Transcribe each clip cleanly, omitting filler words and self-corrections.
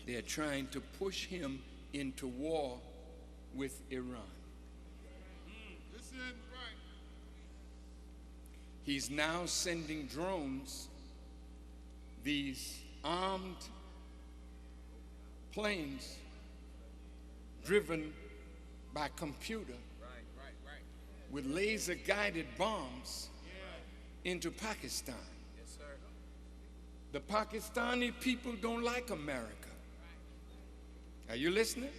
They're trying to push him into war with Iran. He's now sending drones, these armed planes driven by computer with laser-guided bombs into Pakistan. The Pakistani people don't like America. Are you listening?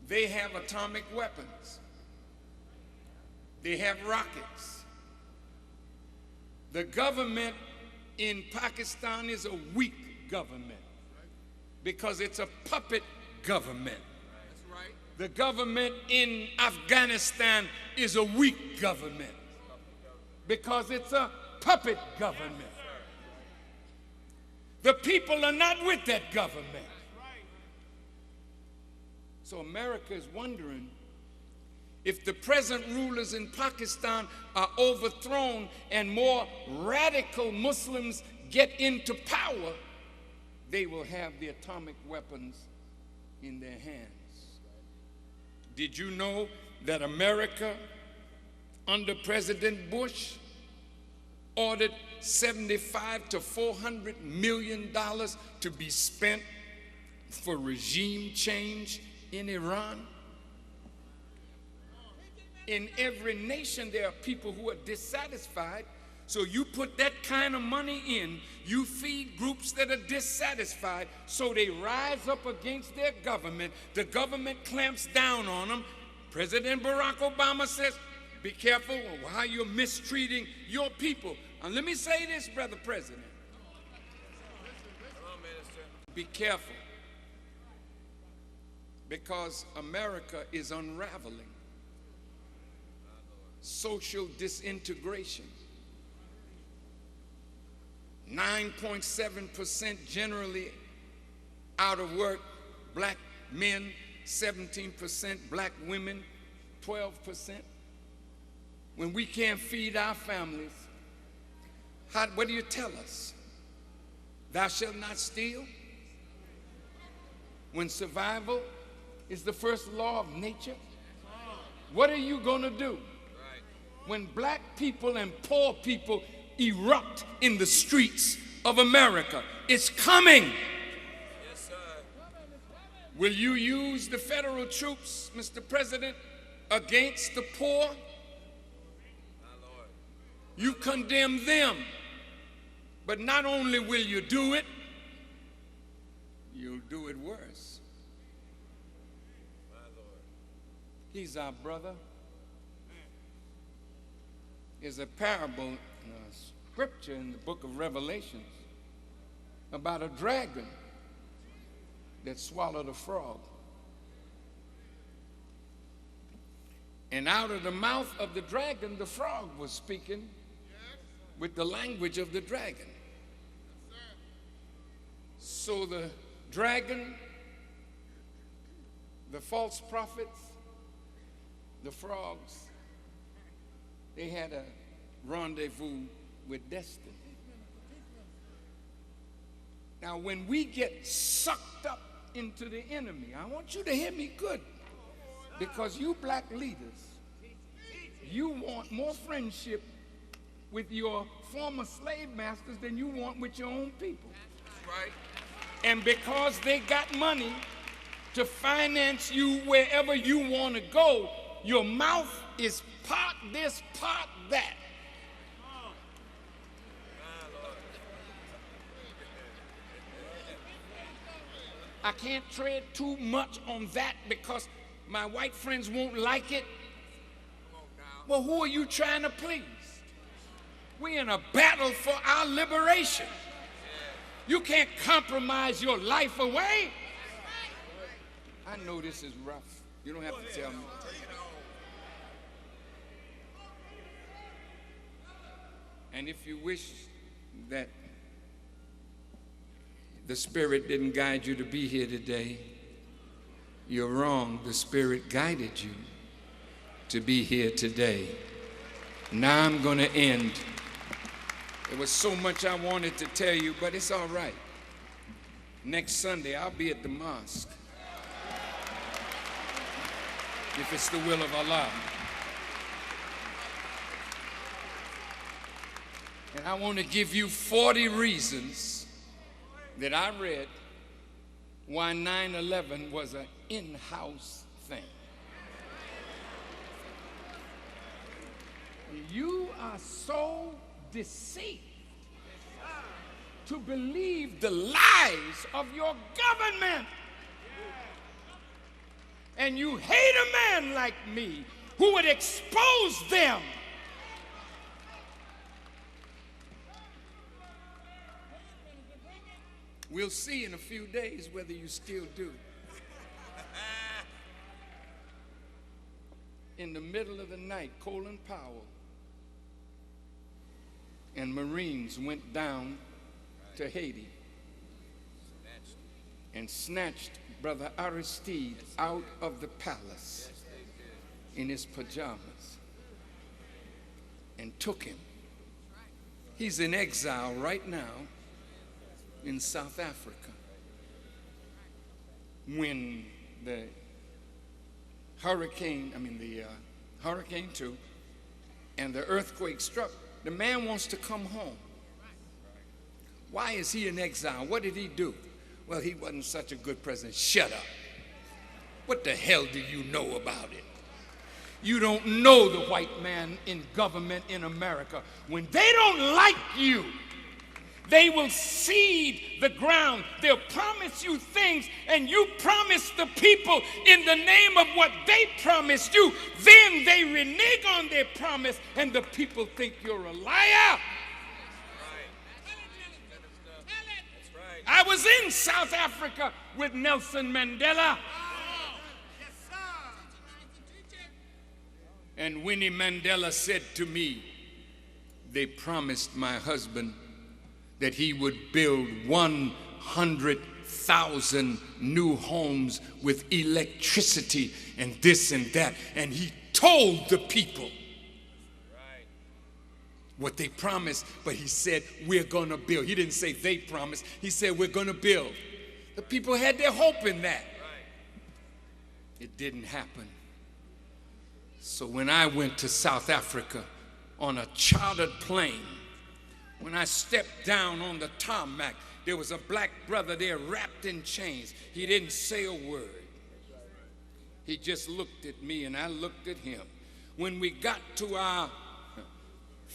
They have atomic weapons. They have rockets. The government in Pakistan is a weak government because it's a puppet government. The government in Afghanistan is a weak government because it's a puppet government. The people are not with that government. So America is wondering if the present rulers in Pakistan are overthrown and more radical Muslims get into power, they will have the atomic weapons in their hands. Did you know that America, under President Bush, ordered $75 to $400 million to be spent for regime change in Iran? In every nation, there are people who are dissatisfied. So you put that kind of money in, you feed groups that are dissatisfied, so they rise up against their government. The government clamps down on them. President Barack Obama says, be careful how you're mistreating your people. And let me say this, Brother President. Be careful, because America is unraveling. Social disintegration. 9.7% generally out of work, black men, 17%, black women, 12%. When we can't feed our families, what do you tell us? Thou shalt not steal? When survival is the first law of nature? What are you going to do when black people and poor people erupt in the streets of America? It's coming. Yes, sir. Will you use the federal troops, Mr. President, against the poor? You condemn them, but not only will you do it, you'll do it worse. He's our brother. There's a parable, scripture in the book of Revelations about a dragon that swallowed a frog. And out of the mouth of the dragon, the frog was speaking with the language of the dragon. So the dragon, the false prophets, the frogs, they had a rendezvous with destiny. Now, when we get sucked up into the enemy, I want you to hear me good, because you black leaders, you want more friendship with your former slave masters than you want with your own people. Right. And because they got money to finance you wherever you want to go, your mouth is part this, part that. I can't tread too much on that because my white friends won't like it. Well, who are you trying to please? We're in a battle for our liberation. You can't compromise your life away. I know this is rough. You don't have to tell me. And if you wish that the Spirit didn't guide you to be here today, you're wrong. The Spirit guided you to be here today. Now I'm going to end There was so much I wanted to tell you, but it's all right. Next Sunday, I'll be at the mosque, if it's the will of Allah. And I want to give you 40 reasons that I read why 9/11 was an in-house thing. You are so deceived to believe the lies of your government. And you hate a man like me who would expose them. We'll see in a few days whether you still do. In the middle of the night, Colin Powell and Marines went down to Haiti and snatched Brother Aristide out of the palace in his pajamas and took him. He's in exile right now in South Africa. When the Hurricane 2 and the earthquake struck, the man wants to come home. Why is he in exile? What did he do? Well, he wasn't such a good president. Shut up. What the hell do you know about it? You don't know the white man in government in America. When they don't like you, they will cede the ground. They'll promise you things, and you promise the people in the name of what they promised you. Then they renege on their promise, and the people think you're a liar. I was in South Africa with Nelson Mandela. And Winnie Mandela said to me, they promised my husband that he would build 100,000 new homes with electricity and this and that. And he told the people what they promised, but he said, we're going to build. He didn't say they promised. He said, we're going to build. The people had their hope in that. It didn't happen. So when I went to South Africa on a chartered plane, when I stepped down on the tarmac, there was a black brother there wrapped in chains. He didn't say a word. He just looked at me and I looked at him. When we got to our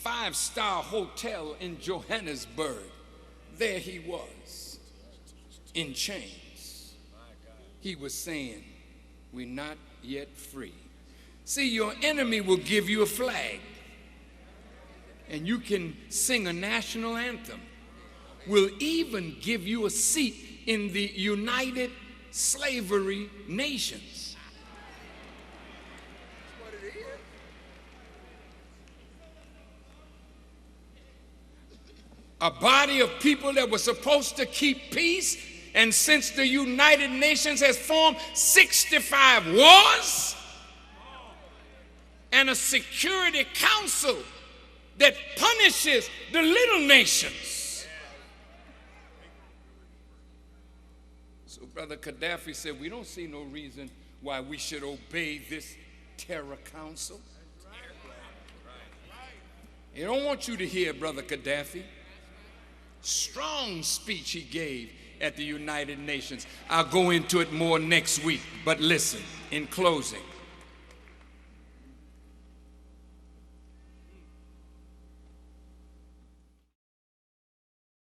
5-star hotel in Johannesburg, there he was, in chains. He was saying, we're not yet free. See, your enemy will give you a flag, and you can sing a national anthem. Will even give you a seat in the United Slavery Nations. A body of people that were supposed to keep peace, and since the United Nations has formed 65 wars and a Security Council that punishes the little nations. So Brother Gaddafi said, we don't see no reason why we should obey this terror council. They don't want you to hear Brother Gaddafi. Strong speech he gave at the United Nations. I'll go into it more next week, but listen, in closing,